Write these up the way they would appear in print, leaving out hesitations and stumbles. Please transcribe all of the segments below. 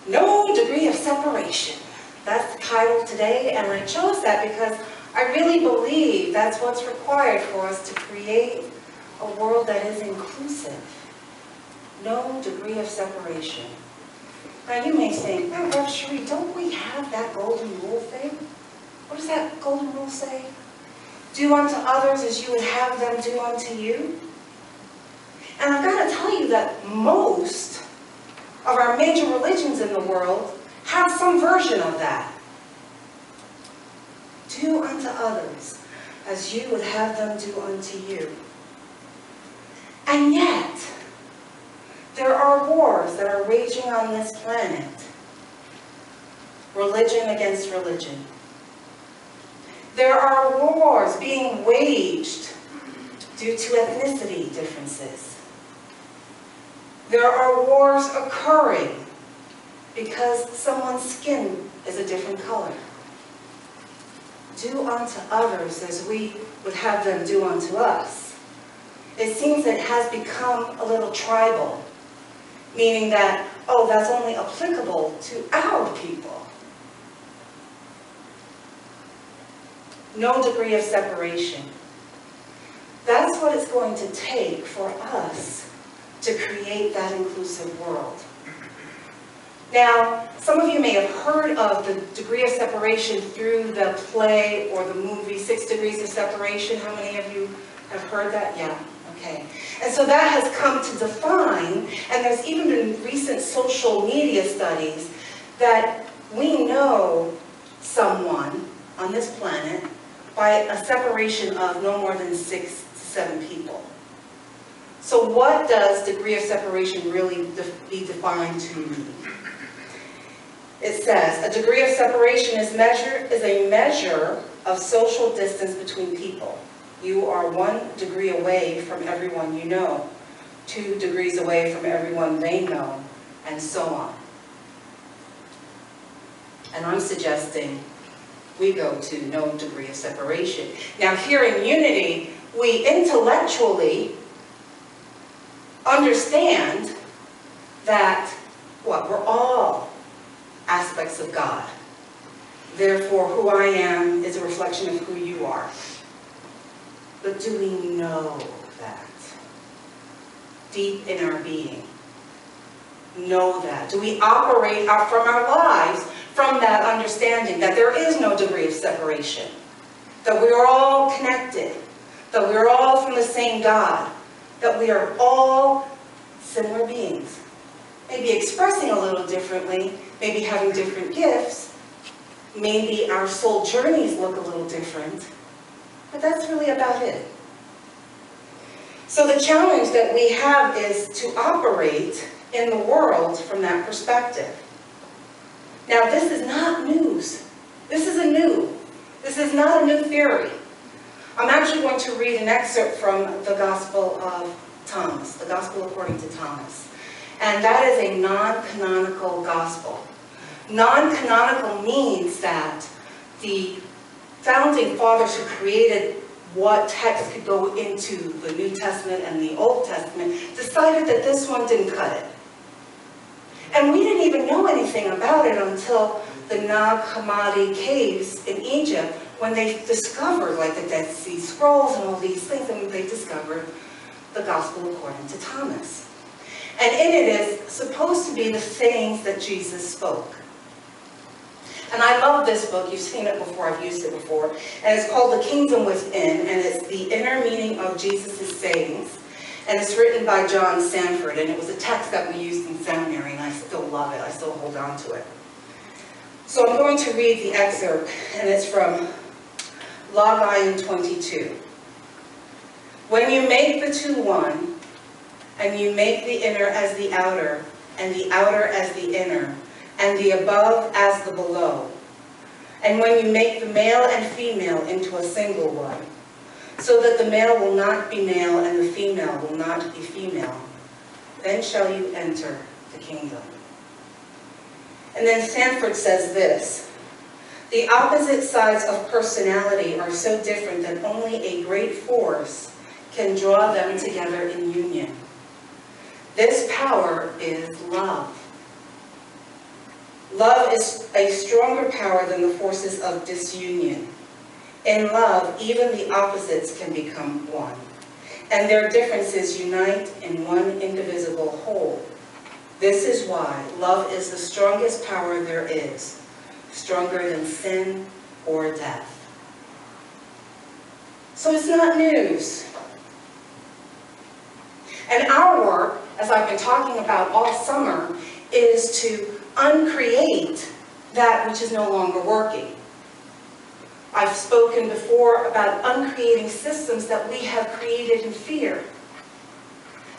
No degree of separation. That's the title today, and I chose that because I really believe that's what's required for us to create a world that is inclusive. No degree of separation. Now you may think, oh, Rev. Cherie, don't we have that golden rule thing? What does that golden rule say? Do unto others as you would have them do unto you. And I've got to tell you that most of our major religions in the world have some version of that. Do unto others as you would have them do unto you. And yet, there are wars that are raging on this planet. Religion against religion. There are wars being waged due to ethnicity differences. There are wars occurring because someone's skin is a different color. Do unto others as we would have them do unto us. It seems that it has become a little tribal, meaning that, oh, that's only applicable to our people. No degree of separation. That's what it's going to take for us to create that inclusive world. Now, some of you may have heard of the degree of separation through the play or the movie 6 Degrees of Separation. How many of you have heard that? Yeah, okay. And so that has come to define, and there's even been recent social media studies, that we know someone on this planet by a separation of no more than 6 to 7 people. So what does degree of separation really be defined to mean? It says, a degree of separation is a measure of social distance between people. You are 1 degree away from everyone you know, 2 degrees away from everyone they know, and so on. And I'm suggesting we go to no degree of separation. Now here in Unity, we intellectually understand that, what, we're all aspects of God. Therefore, who I am is a reflection of who you are. But do we know that? Deep in our being. Know that? Do we operate out from our lives from that understanding that there is no degree of separation? That we are all connected. That we are all from the same God. That we are all similar beings. Maybe expressing a little differently, maybe having different gifts, maybe our soul journeys look a little different, but that's really about it. So the challenge that we have is to operate in the world from that perspective. Now this is not news. This is not a new theory. I'm actually going to read an excerpt from the Gospel of Thomas, the Gospel according to Thomas. And that is a non-canonical gospel. Non-canonical means that the founding fathers who created what text could go into the New Testament and the Old Testament decided that this one didn't cut it. And we didn't even know anything about it until the Nag Hammadi caves in Egypt, when they discovered like the Dead Sea Scrolls and all these things, and they discovered the Gospel according to Thomas. And in it is supposed to be the sayings that Jesus spoke. And I love this book. You've seen it before. I've used it before. And it's called The Kingdom Within. And it's the inner meaning of Jesus' sayings. And it's written by John Sanford. And it was a text that we used in seminary. And I still love it. I still hold on to it. So I'm going to read the excerpt. And it's from Log Iron 22. When you make the two one, and you make the inner as the outer, and the outer as the inner, and the above as the below. And when you make the male and female into a single one, so that the male will not be male and the female will not be female, then shall you enter the kingdom. And then Sanford says this, the opposite sides of personality are so different that only a great force can draw them together in union. This power is love. Love is a stronger power than the forces of disunion. In love, even the opposites can become one, and their differences unite in one indivisible whole. This is why love is the strongest power there is, stronger than sin or death. So it's not news. And our work, as I've been talking about all summer, is to uncreate that which is no longer working. I've spoken before about uncreating systems that we have created in fear.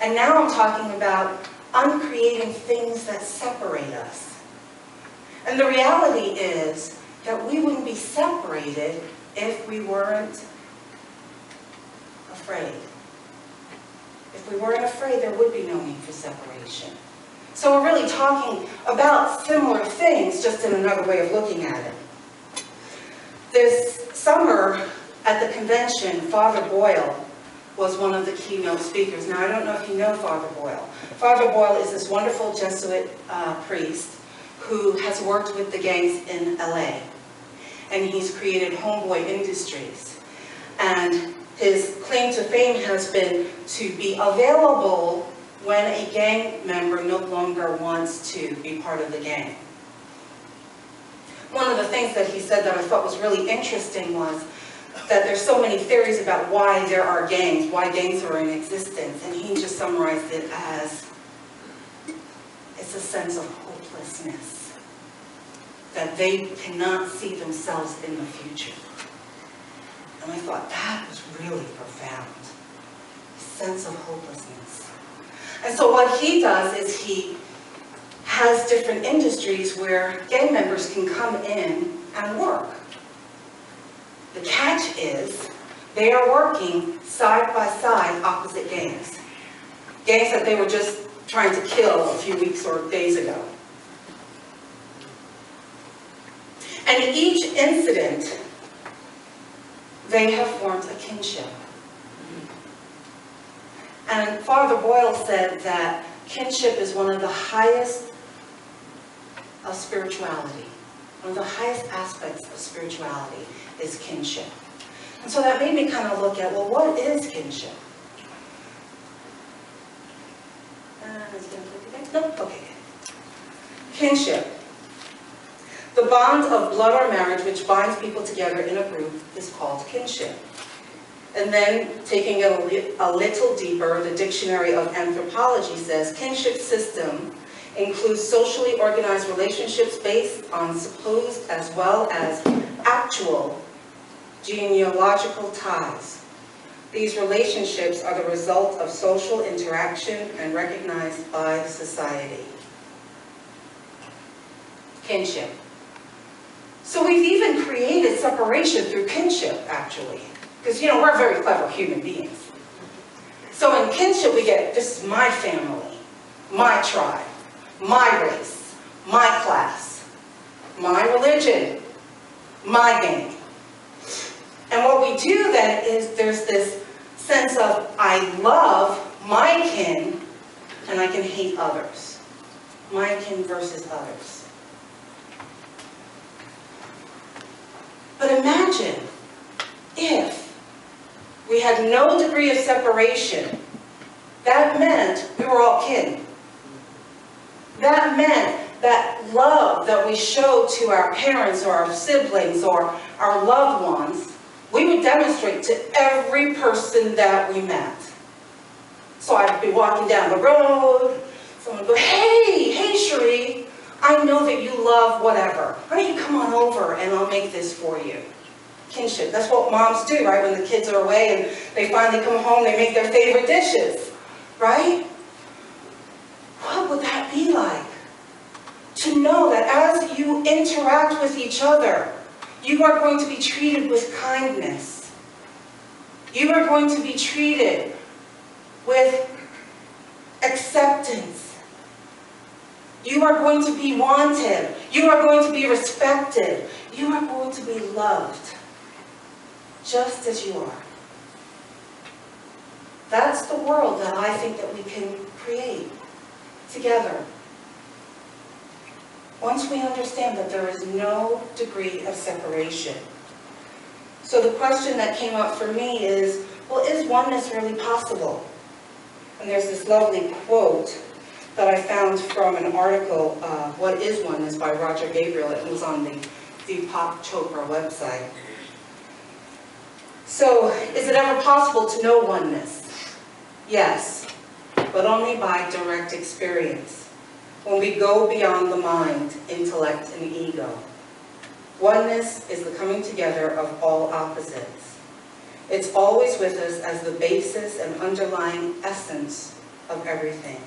And now I'm talking about uncreating things that separate us. And the reality is that we wouldn't be separated if we weren't afraid. If we weren't afraid, there would be no need for separation. So we're really talking about similar things, just in another way of looking at it. This summer at the convention, Father Boyle was one of the keynote speakers. Now, I don't know if you know Father Boyle. Father Boyle is this wonderful Jesuit priest who has worked with the gangs in LA. And he's created Homeboy Industries. And his claim to fame has been to be available when a gang member no longer wants to be part of the gang. One of the things that he said that I thought was really interesting was that there's so many theories about why there are gangs, why gangs are in existence, and he just summarized it as it's a sense of hopelessness, that they cannot see themselves in the future. And I thought that was really profound, a sense of hopelessness. And so what he does is he has different industries where gang members can come in and work. The catch is they are working side by side opposite gangs. Gangs that they were just trying to kill a few weeks or days ago. And in each incident, they have formed a kinship. And Father Boyle said that kinship is one of the highest of spirituality. One of the highest aspects of spirituality is kinship. And so that made me kind of look at, well, what is kinship? Nope, okay. Kinship. The bond of blood or marriage which binds people together in a group is called kinship. And then, taking it a little deeper, the Dictionary of Anthropology says, kinship system includes socially organized relationships based on supposed as well as actual genealogical ties. These relationships are the result of social interaction and recognized by society. Kinship. So we've even created separation through kinship, actually. Because, you know, we're very clever human beings. So in kinship we get, this is my family, my tribe, my race, my class, my religion, my gang. And what we do then is there's this sense of I love my kin and I can hate others. My kin versus others. But imagine if we had no degree of separation. That meant we were all kin. That meant that love that we show to our parents or our siblings or our loved ones, we would demonstrate to every person that we met. So I'd be walking down the road, someone would go, hey Cherie, I know that you love whatever. Why don't you come on over and I'll make this for you. Kinship. That's what moms do, right? When the kids are away and they finally come home, they make their favorite dishes, right? What would that be like? To know that as you interact with each other, you are going to be treated with kindness. You are going to be treated with acceptance. You are going to be wanted. You are going to be respected. You are going to be loved. Just as you are. That's the world that I think that we can create together. Once we understand that there is no degree of separation. So the question that came up for me is, well, is oneness really possible? And there's this lovely quote that I found from an article, What is Oneness by Roger Gabriel. It was on the Deepak Chopra website. So, is it ever possible to know oneness? Yes, but only by direct experience. When we go beyond the mind, intellect, and ego. Oneness is the coming together of all opposites. It's always with us as the basis and underlying essence of everything.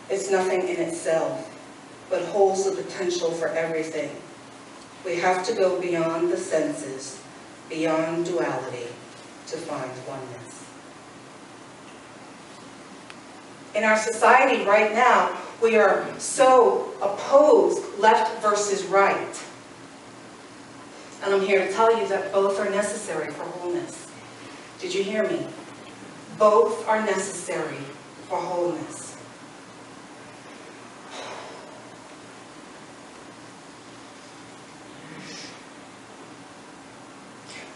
It's nothing in itself, but holds the potential for everything. We have to go beyond the senses, beyond duality, to find oneness. In our society right now, we are so opposed, left versus right. And I'm here to tell you that both are necessary for wholeness. Did you hear me? Both are necessary for wholeness.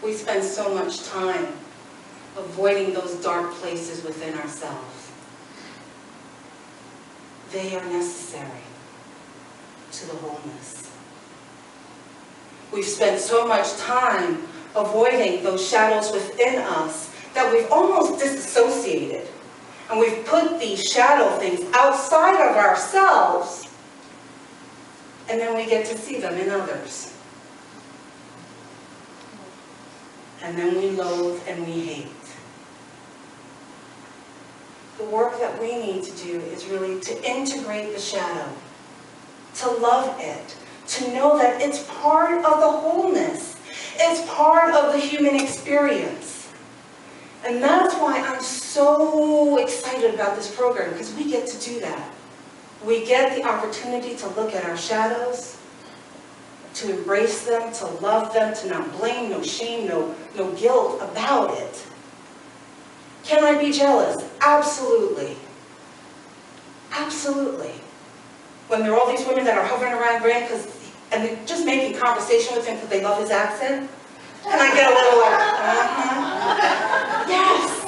We spend so much time avoiding those dark places within ourselves. They are necessary to the wholeness. We've spent so much time avoiding those shadows within us that we've almost disassociated. And we've put these shadow things outside of ourselves, and then we get to see them in others. And then we loathe and we hate. The work that we need to do is really to integrate the shadow, to love it, to know that it's part of the wholeness. It's part of the human experience. And that's why I'm so excited about this program, because we get to do that. We get the opportunity to look at our shadows, to embrace them, to love them, to not blame, no shame, no guilt about it. Can I be jealous? Absolutely. Absolutely. When there are all these women that are hovering around Grant and they're just making conversation with him because they love his accent, and I get a little like, yes,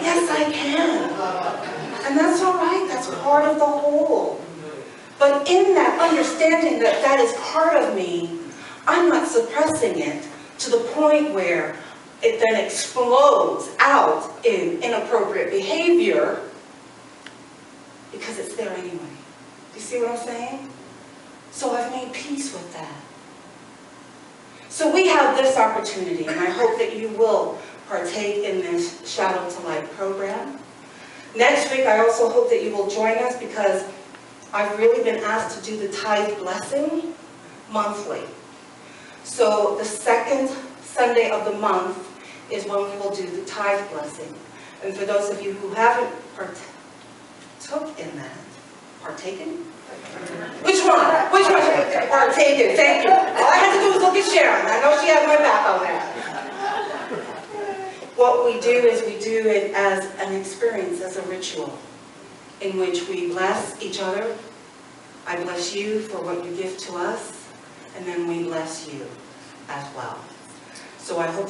yes I can. And that's all right, that's part of the whole. But in that understanding that that is part of me, I'm not suppressing it to the point where it then explodes out in inappropriate behavior, because it's there anyway. You see what I'm saying? So I've made peace with that. So we have this opportunity, and I hope that you will partake in this Shadow to Light program. Next week, I also hope that you will join us, because I've really been asked to do the tithe blessing monthly. So the second Sunday of the month is when we will do the tithe blessing. And for those of you who haven't partaken? Which one? Which one? Partaken, thank you. All I had to do was look at Sharon. I know she has my back on that. What we do is we do it as an experience, as a ritual, in which we bless each other. I bless you for what you give to us, and then we bless you as well. So I hope